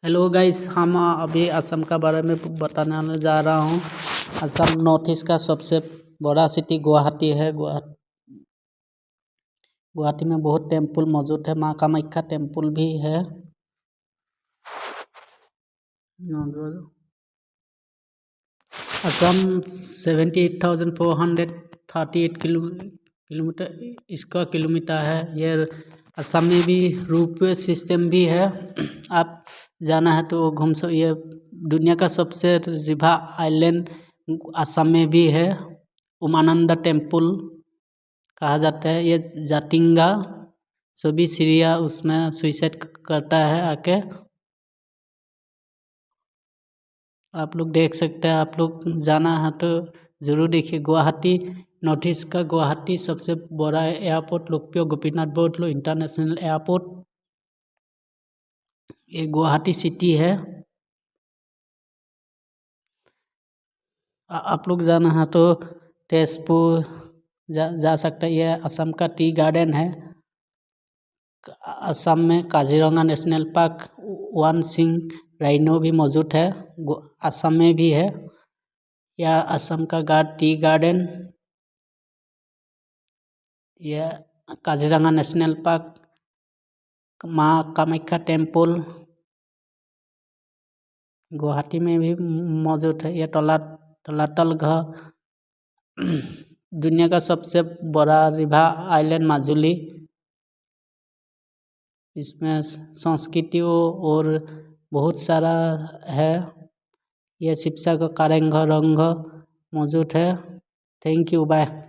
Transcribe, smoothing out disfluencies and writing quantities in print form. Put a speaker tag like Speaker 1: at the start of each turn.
Speaker 1: Hello guys, हम अभी असम का बारे में बताने जा रहा हूँ। असम नॉर्थ ईस्ट का सबसे बड़ा सिटी गुवाहाटी है। गुवाहाटी में बहुत टेम्पल मौजूद है। माँ कामाख्या टेम्पल भी है। असम 78,438 किलोमीटर स्क्वायर किलोमीटर है। ये असम में भी रोपवे सिस्टम भी है। आप जाना है तो घूम सकते। ये दुनिया का सबसे रिभा आइलैंड असम में भी है। उमानंद टेम्पल कहा जाता है। ये जातिंगा सभी सीरिया उसमें सुइसाइड करता है आके। आप लोग देख सकते हैं। आप लोग जाना है तो ज़रूर देखिए। गुवाहाटी नॉर्थ ईस्ट का गुवाहाटी सबसे बड़ा एयरपोर्ट लोकप्रिय गोपीनाथ बोरदोलोई इंटरनेशनल एयरपोर्ट ये गुवाहाटी सिटी है। आप लोग जाना है तो तेजपुर जा सकते हैं। यह असम का टी गार्डन है। असम में Kaziranga national park one Singh rhino भी मौजूद है। असम में भी है। यह असम का टी गार्डन, यह काजीरंगा नेशनल पार्क, माँ कामाख्या टेम्पल गुवाहाटी में भी मौजूद है। यह तलातल घाट दुनिया का सबसे बड़ा रिभा आइलैंड माजुली। इसमें संस्कृतियों और बहुत सारा है। यह शिक्षा का कारेंघर रंग मौजूद है। Thank you, bye.